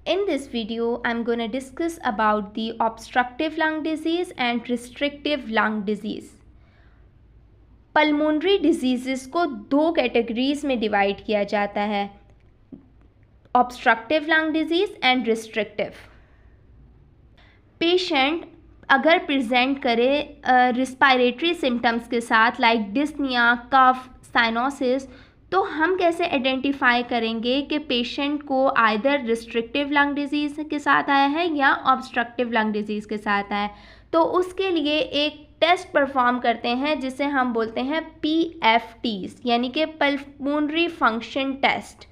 In this video, I'm going to discuss about the obstructive lung disease and restrictive lung disease. Pulmonary disease को दो categories में divide किया जाता है, obstructive lung disease and restrictive. Patient अगर present करे respiratory symptoms के साथ लाइक डिस्निया, कफ, साइनोसिस, तो हम कैसे आइडेंटिफाई करेंगे कि पेशेंट को आइदर रिस्ट्रिक्टिव लंग डिजीज़ के साथ आया है या ऑब्स्ट्रक्टिव लंग डिजीज़ के साथ आया है। तो उसके लिए एक टेस्ट परफॉर्म करते हैं जिसे हम बोलते हैं PFTs, यानी कि pulmonary function test.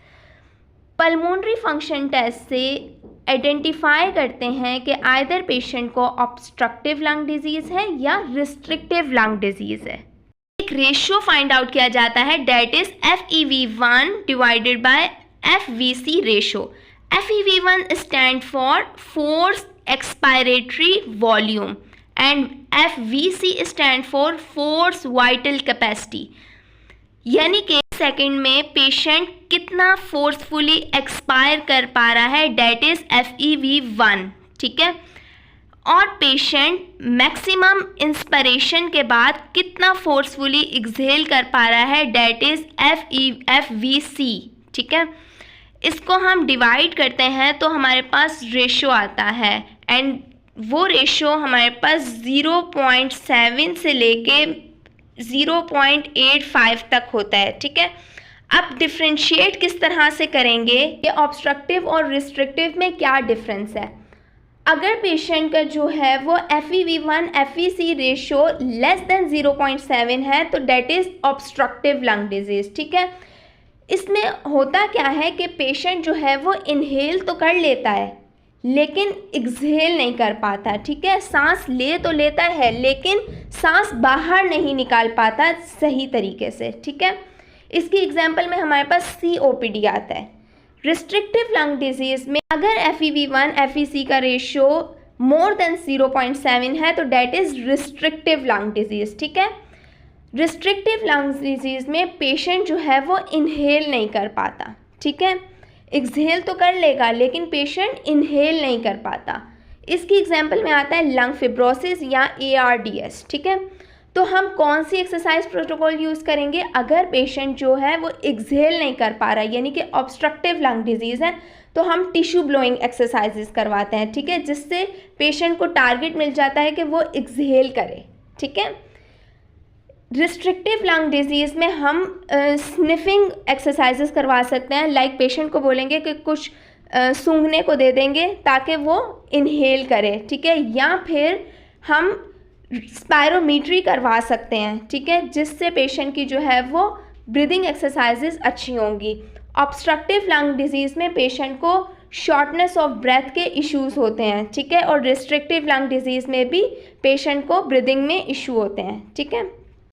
Pulmonary function test से आइडेंटिफाई करते हैं कि आइदर पेशेंट को ऑब्स्ट्रक्टिव लंग डिजीज़ है या रिस्ट्रिक्टिव लंग डिजीज़ है। एक रेशियो फाइंड आउट किया जाता है, that is FEV1 divided by FVC ratio. FEV1 stand for force expiratory volume and FVC stand for force vital capacity, यानी कि सेकंड में पेशेंट कितना फोर्सफुली एक्सपायर कर पा रहा है, डेट इज FEV1। ठीक है, और पेशेंट मैक्सिमम इंस्पिरेशन के बाद कितना फोर्सफुली एक्सहेल कर पा रहा है, डेट इज FVC। ठीक है, इसको हम डिवाइड करते हैं तो हमारे पास रेशियो आता है एंड वो रेशियो हमारे पास 0.7 से लेके 0.85 तक होता है। ठीक है, अब डिफ्रेंशिएट किस तरह से करेंगे, ये ऑब्स्ट्रक्टिव और रिस्ट्रिक्टिव में क्या डिफरेंस है। अगर पेशेंट का जो है वो FEV1 FVC ratio less than 0.7 है तो that is obstructive lung disease. ठीक है, इसमें होता क्या है कि पेशेंट जो है वो इनहेल तो कर लेता है लेकिन एक्सहेल नहीं कर पाता। ठीक है, सांस ले तो लेता है लेकिन सांस बाहर नहीं निकाल पाता सही तरीके से। ठीक है, इसकी एग्जांपल में हमारे पास COPD आता है। रिस्ट्रिक्टिव लंग डिजीज़ में अगर FEV1 FVC का रेशियो मोर देन 0.7 है तो that is restrictive lung disease. ठीक है, रिस्ट्रिक्टिव लंग डिजीज़ में पेशेंट जो है वो इनहेल नहीं कर पाता। ठीक है, एक्सहेल तो कर लेगा लेकिन पेशेंट इनहेल नहीं कर पाता। इसकी एग्जांपल में आता है लंग फिब्रोसिस या ARDS। ठीक है, तो हम कौन सी एक्सरसाइज प्रोटोकॉल यूज़ करेंगे अगर पेशेंट जो है वो एक्सहेल नहीं कर पा रहा है, यानी कि ऑब्स्ट्रक्टिव लंग डिजीज़ है, तो हम टिश्यू ब्लोइंग एक्सरसाइजेस करवाते हैं। ठीक है, जिससे पेशेंट को टारगेट मिल जाता है कि वो एक्सहेल करे। ठीक है, रिस्ट्रिक्टिव लंग डिजीज़ में हम स्निफिंग एक्सरसाइजेस करवा सकते हैं, लाइक पेशेंट को बोलेंगे कि कुछ सूंघने को दे देंगे ताकि वो इनहेल करे। ठीक है, या फिर हम स्पायरोमीट्री करवा सकते हैं। ठीक है, जिससे पेशेंट की जो है वो ब्रीदिंग एक्सरसाइजेस अच्छी होंगी। ऑब्स्ट्रक्टिव लंग डिजीज़ में पेशेंट को शॉर्टनेस ऑफ ब्रेथ के इश्यूज़ होते हैं। ठीक है, और रिस्ट्रिक्टिव लंग डिजीज़ में भी पेशेंट को ब्रीदिंग में इशू होते हैं। ठीक है।